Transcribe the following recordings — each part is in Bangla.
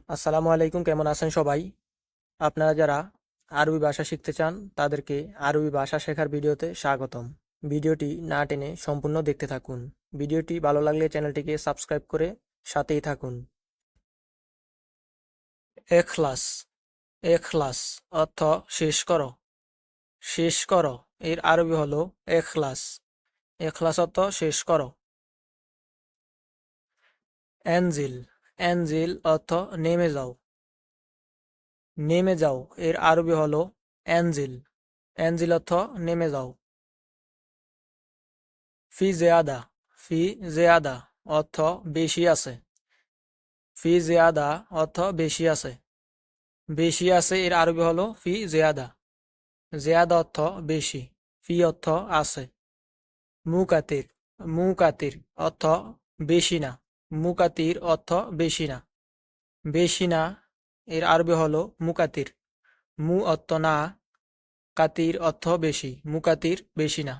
আসসালামু আলাইকুম, কেমন আছেন সবাই? আপনারা যারা আরবি ভাষা শিখতে চান তাদেরকে আরবি ভাষা শেখার ভিডিওতে স্বাগতম। ভিডিওটি না টেনে সম্পূর্ণ দেখতে থাকুন। ভিডিওটি ভালো লাগলে চ্যানেলটিকে সাবস্ক্রাইব করে সাথেই থাকুন। এখলাস। এখলাস অর্থ শেষ করো। শেষ করো এর আরবি হলো এখলাস। এখলাস অর্থ শেষ করো। এনজিল। এনজিল অর্থ নেমে যাও। নেমে যাও এর আরবি হলো এনজিল। এনজিল অর্থ নেমে যাও। ফি জিয়াদা। ফি জিয়াদা অর্থ বেশি আছে। ফি জিয়াদা অর্থ বেশি আছে। বেশি আছে এর আরবি হলো ফি জিয়াদা। জিয়াদা অর্থ বেশি। ফি অর্থ আছে। মুকাতির। মুকাতির অর্থ বেশি না। মুকাতির অর্থ বেশি না। বেশি না এর আরবি হলো মুকাতির। মু অর্থ না, কাতির অর্থ বেশি। মুকাতির বেশি না।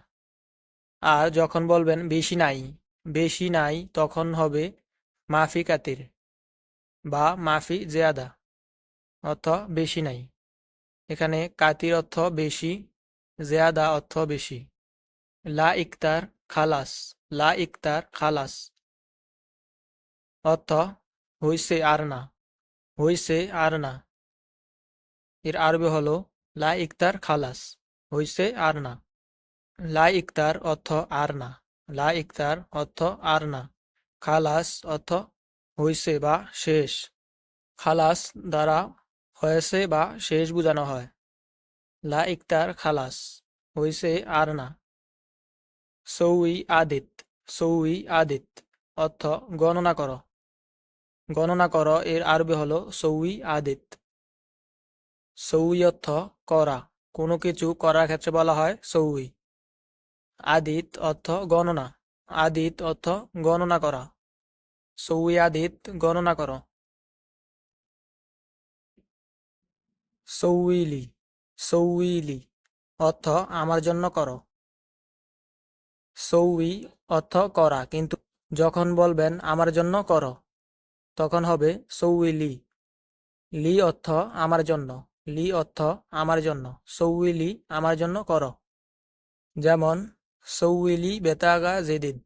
আর যখন বলবেন বেশি নাই, বেশি নাই তখন হবে মাফি কাতির বা মাফি জিয়াদা অর্থ বেশি নাই। এখানে কাতির অর্থ বেশি, জিয়াদা অর্থ বেশি। লা ইকতার খালাস। লা ইকতার খালাস অর্থ হইছে আর না। হইছে আর না এর আরবি হলো লা ইকতার খালাস। হইছে আর না। লা ইকতার অর্থ আর না। লা ইকতার অর্থ আর না। খালাস অর্থ হইছে বা শেষ। খালাস দ্বারা হয়েছে বা শেষ বোঝানো হয়। লা ইকতার খালাস হইছে আর না। সৌই আদিত। সৌই আদিত অর্থ গণনা করো। গণনা করো এর আরবি হলো সৌই আদিত। সৌই অর্থ করা। কোনো কিছু করার ক্ষেত্রে বলা হয় সৌই। আদিত অর্থ গণনা। আদিত অর্থ গণনা করা। সৌই আদিত গণনা করো। সৌইলি। সৌইলি অর্থ আমার জন্য করো। সৌই অর্থ করা, কিন্তু যখন বলবেন আমার জন্য করো তখন হবে সৌইলি। লি অর্থ আমার জন্য। লি অর্থ আমার জন্য। সৌইলি আমার জন্য করো। যেমন সৌইলি বেতাগা জেদিদ।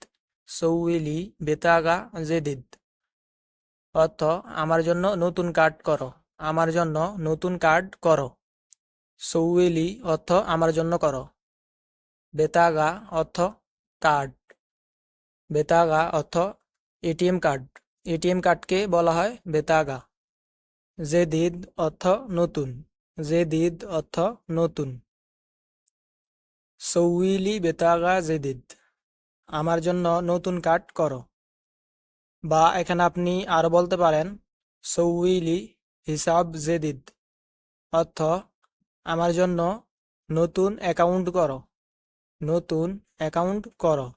সৌইলি বেতাগা জেদিদ অর্থ আমার জন্য নতুন কার্ড করো। আমার জন্য নতুন কার্ড করো। সৌইলি অর্থ আমার জন্য করো। বেতাগা অর্থ কার্ড। বেতাগা অর্থ এটিএম কার্ড। এটিএম কার্ডকে বলা হয় বেতাগা। জেদিদ অর্থ নতুন। জেদিদ অর্থ নতুন। সৌইলি বেতাগা জেদিদ আমার জন্য নতুন কার্ড করো। বা এখানে আপনি আরো বলতে পারেন সৌইলি হিসাব জেদিদ অর্থ আমার জন্য নতুন অ্যাকাউন্ট করো। নতুন অ্যাকাউন্ট করো।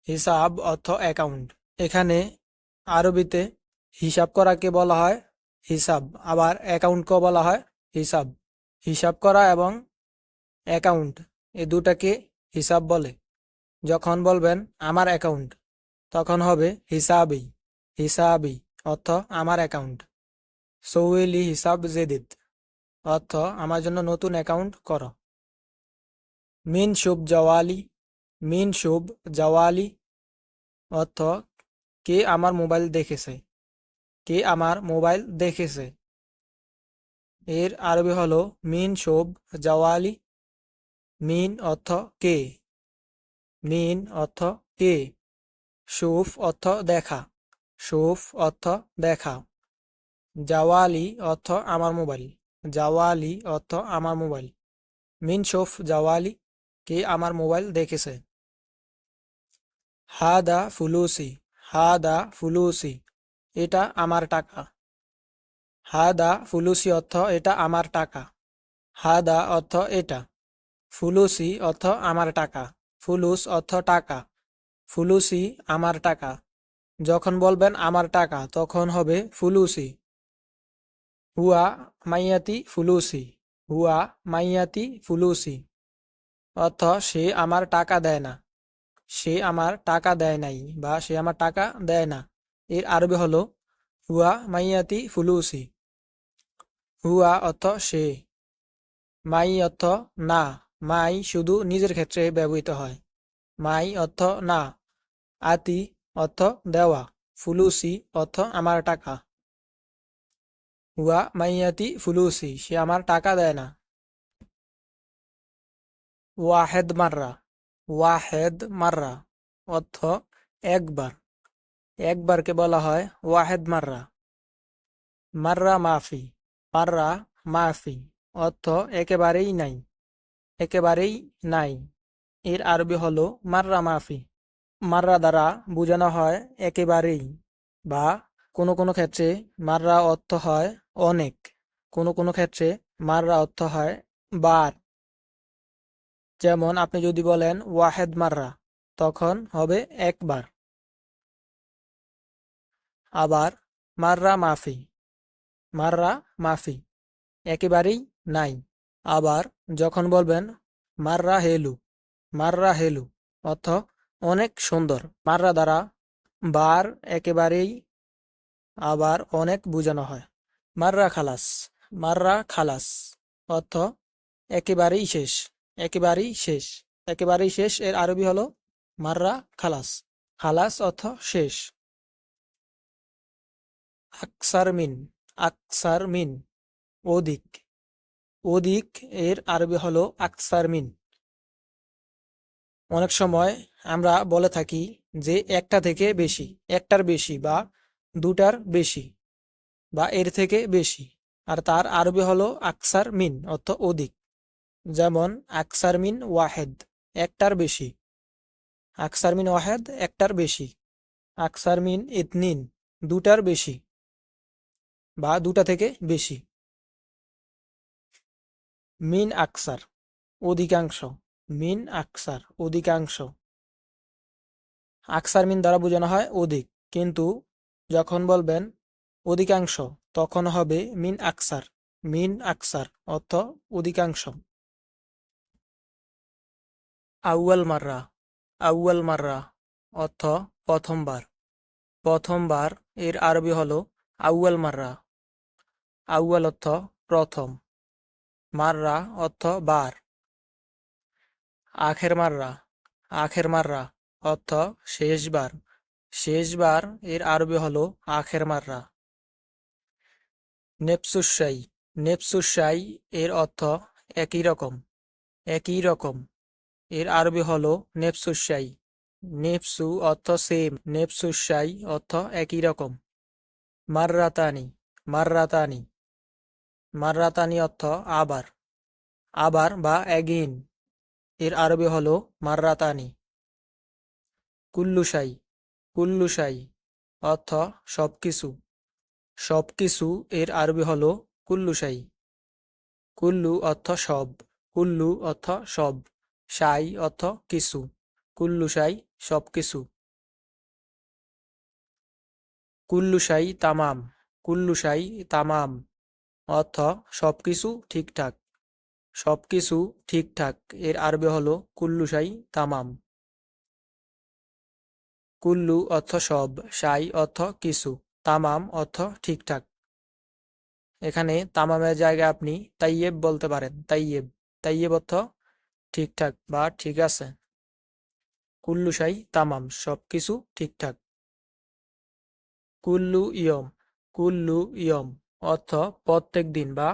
হিসাব অর্থ অ্যাকাউন্ট। এখানে আরবিতে হিসাব করাকে বলা হয় হিসাব, আবার অ্যাকাউন্টকেও বলা হয় হিসাব। হিসাব করা এবং অ্যাকাউন্ট এ দুটাকে হিসাব বলে। যখন বলবেন আমার অ্যাকাউন্ট তখন হবে হিসাবি। হিসাবি অর্থ আমার অ্যাকাউন্ট। সৌইলি হিসাব জেদিদ অর্থ আমার জন্য নতুন অ্যাকাউন্ট করো। মিন শুভ জওয়ালি। মিন শুভ জওয়ালি অর্থ কে আমার মোবাইল দেখেছে। কে আমার মোবাইল দেখেছে এর আরবি হলো মিন শুভ জওয়ালি। মিন অর্থ কে। মিন অর্থ কে। শুভ অর্থ দেখা। শুভ অর্থ দেখা। জাওয়ালি অর্থ আমার মোবাইল। জাওয়ালি অর্থ আমার মোবাইল। মিন শুভ জাওয়ালি কে আমার মোবাইল দেখেছে। হাদা ফুলুসি। হাদা ফুলুসি এটা আমার টাকা। হাদা ফুলুসি অর্থ এটা আমার টাকা। হাদা অর্থ এটা। ফুলুসি অর্থ আমার টাকা। ফুলুস অর্থ টাকা। ফুলুসি আমার টাকা। যখন বলবেন আমার টাকা তখন হবে ফুলুসি। হুয়া মাইয়াতি ফুলুসি। হুয়া মাইয়াতি ফুলুসি অর্থ সে আমার টাকা দেয় না। সে আমার টাকা দেয় নাই বা সে আমার টাকা দেয় না এর আরবি হলো হুয়া মাইয়াতি ফুলুসি। হুয়া অর্থ সে, মাই অর্থ না। মাই শুধু নিজের ক্ষেত্রে ব্যবহৃত হয়। মাই অর্থ না। আতি অর্থ দেওয়া। ফুলুসি অর্থ আমার টাকা। হুয়া মাইয়াতি ফুলুসি, সে আমার টাকা দেয় না। ওয়াহেদ মাররা। ওয়াহেদ মাররা অর্থ একবার। একবারকে বলা হয় ওয়াহেদ মাররা। মাররা মাফি। মাররা মাফি অর্থ একেবারেই নাই। একেবারেই নাই। এর আরবি হলো মাররা মাফি। মাররা দ্বারা বোঝানো হয় একেবারেই, বা কোনো কোনো ক্ষেত্রে মাররা অর্থ হয় অনেক। কোনো কোনো ক্ষেত্রে মাররা অর্থ হয় বার। যেমন আপনি যদি বলেন ওয়াহেদ মাররা, তখন হবে একবার। আবার মাররা মাফি। মাররা মাফি একেবারেই নাই। আবার যখন বলবেন মাররা হেলু। মাররা হেলু অর্থ অনেক সুন্দর। মাররা দ্বারা বার, একেবারেই, আবার অনেক বোঝানো হয়। মাররা খালাস। মাররা খালাস অর্থ একেবারেই শেষ। একেবারেই শেষ। একেবারেই শেষ এর আরবি হলো মাররা খালাস। খালাস অর্থ শেষ। আকসার মিন। আকসার মিন অধিক। অধিক এর আরবি হলো আকসার মিন। অনেক সময় আমরা বলে থাকি যে একটা থেকে বেশি, একটার বেশি, বা দুটার বেশি, বা এর থেকে বেশি। আর তার আরবি হলো আকসার মিন অর্থ অধিক। যেমন আকসার মিন ওয়াহেদ, একটার বেশি। আকসার মিন ওয়াহেদ একটার বেশি। আকসার মিন ইতনিন দুটার বেশি, বা দুটা থেকে বেশি। মিন আকসার অধিকাংশ। মিন আকসার অধিকাংশ। আকসার মিন দ্বারা বোঝানো হয় অধিক, কিন্তু যখন বলবেন অধিকাংশ তখন হবে মিন আকসার। মিন আকসার অর্থ অধিকাংশ। আউয়াল মাররা। আউয়াল মাররা অর্থ প্রথমবার। প্রথমবার এর আরবি হলো আউয়াল মাররা। আউয়াল অর্থ প্রথম। মাররা অর্থ বার। আখের মাররা। আখের মাররা অর্থ শেষবার। শেষবার এর আরবি হলো আখের মাররা। নেপসুসাই। নেপসুসাই এর অর্থ একই রকম। একই রকম এর আরবি হলো নেপসুসাই। নেপসু অর্থ সেম, নেপসুসাই অর্থ একই রকম। মাররাতানি। মাররাতানি। মাররাতানি অর্থ আবার। আবার বা এগেইন এর আরবি হলো মাররাতানি। কুল্লুসাই। কুল্লুসাই অর্থ সবকিছু। সবকিছু এর আরবি হলো কুল্লুসাই। কুল্লু অর্থ সব। কুল্লু অর্থ সব। সাই অর্থ কিছু। কুল্লুসাই সবকিছু। কুল্লুসাই তামাম। কুল্লুসাই তামাম অর্থ সবকিছু ঠিকঠাক। সবকিছু ঠিকঠাক এর আরবি হলো কুল্লুসাই তামাম। কুল্লু অর্থ সব, সাই অর্থ কিছু, তামাম অর্থ ঠিকঠাক। এখানে তামামের জায়গায় আপনি তাইয়েব বলতে পারেন। তাইয়েব। তাইয়েব অর্থ ঠিকঠাক বা ঠিক আছে। কুল্লু শাই তামাম সবকিছু ঠিকঠাক। কুল্লু ইয়ম। কুল্লু ইয়ম অর্থ প্রত্যেক দিন বা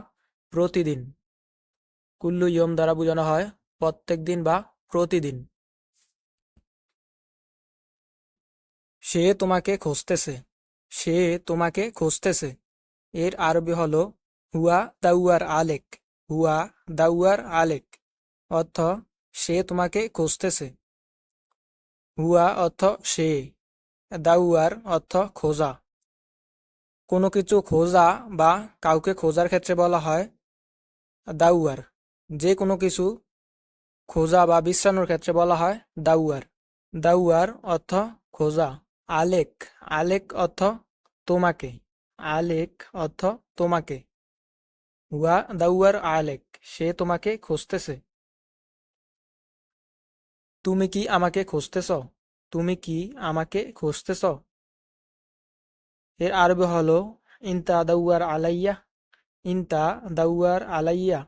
প্রতিদিন। কুল্লু ইয়ম দ্বারা বোঝানো হয় প্রত্যেক দিন বা প্রতিদিন। সে তোমাকে খুঁজতেছে। সে তোমাকে খুঁজতেছে এর আরবি হলো হুয়া দাউয়ার আলেক। হুয়া দাউয়ার আলেক অর্থ সে তোমাকে খুঁজতেছে। হুয়া অর্থ সে, দাউয়ার অর্থ খোঁজা। কোনো কিছু খোঁজা বা কাউকে খোঁজার ক্ষেত্রে বলা হয় দাউয়ার। যে কোনো কিছু খোঁজা বা বিশ্রানোর ক্ষেত্রে বলা হয় দাউয়ার। দাউয়ার অর্থ খোঁজা। আলেক। আলেক অর্থ তোমাকে। আলেক অর্থ তোমাকে। হুয়া দাউয়ার আলেক সে তোমাকে খুঁজতেছে। তুমি কি আমাকে খুঁজতেছ? তুমি কি আমাকে খুঁজতেছ? এর আরবি হলো ইনতা দাউয়ার আলাইয়া। ইনতা দাউয়ার আলাইয়া,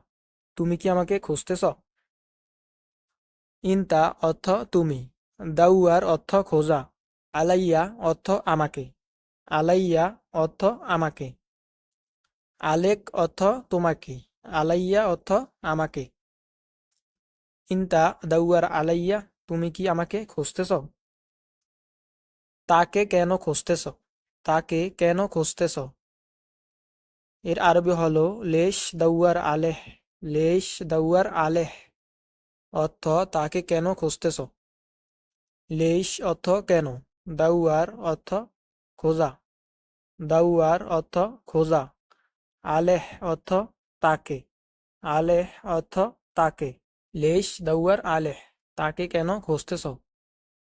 তুমি কি আমাকে খুঁজতেছ? ইনতা অর্থ তুমি, দাউয়ার অর্থ খোঁজা, আলাইয়া অর্থ আমাকে, আলাইয়া অর্থ আমাকে, আলেক অর্থ তোমাকে, আলাইয়া অর্থ আমাকে। ইনতা দাউয়ার আলাইয়া, তুমি কি আমাকে খুঁজতেছ? তাকে কেন খুঁজতেছ? তাকে কেন খুঁজতেছ? এর আরবি হলো লেশ দাউয়ার আলেহ। লেশ দাউয়ার আলেহ অর্থ তাকে কেন খুঁজতেছ? লেশ অর্থ কেন, দাউয়ার অর্থ খোঁজা, দাউয়ার অর্থ খোঁজা, আলেহ অর্থ তাকে, আলেহ অর্থ তাকে। লেশ দাউয়ার আলেহ, তাকে কেন খুঁজতেছ?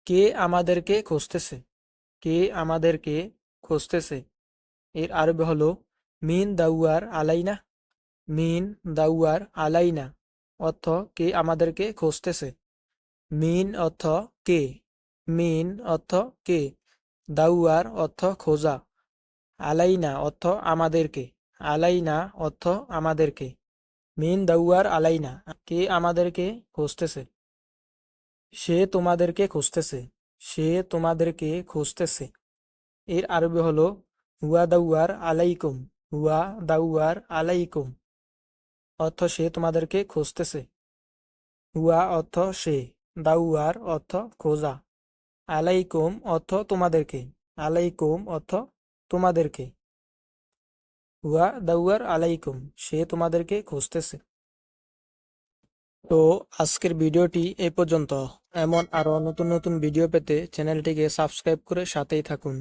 কে আমাদেরকে খুঁজতেছে? কে আমাদেরকে খুঁজতেছে? এর আরবি হলো মিন দাউয়ার আলাইনা। মিন দাউয়ার আলাইনা অর্থ কে আমাদেরকে খুঁজতেছে। মিন অর্থ কে, মিন অর্থ কে, দাউয়ার অর্থ খোঁজা, আলাইনা অর্থ আমাদেরকে, আলাইনা অর্থ আমাদেরকে। মিন দাউয়ার আলাইনা, কে আমাদেরকে খুঁজতেছে? সে তোমাদেরকে খুঁজতেছে। সে তোমাদেরকে খুঁজতেছে। এর আরবি হলো হুয়া দাউয়ার আলাইকুম। হুয়া দাউয়ার আলাইকুম অর্থ সে তোমাদেরকে খুঁজতেছে। হুয়া অর্থ সে, দাউয়ার অর্থ খোঁজা, আলাইকুম অর্থ তোমাদেরকে, আলাইকুম অর্থ তোমাদেরকে। হুয়া দাউয়ার আলাইকুম, সে তোমাদেরকে খুঁজতেছে। তো আজকের ভিডিওটি এই পর্যন্ত। এমন আরো নতুন নতুন ভিডিও পেতে চ্যানেলটিকে সাবস্ক্রাইব করে সাথেই থাকুন।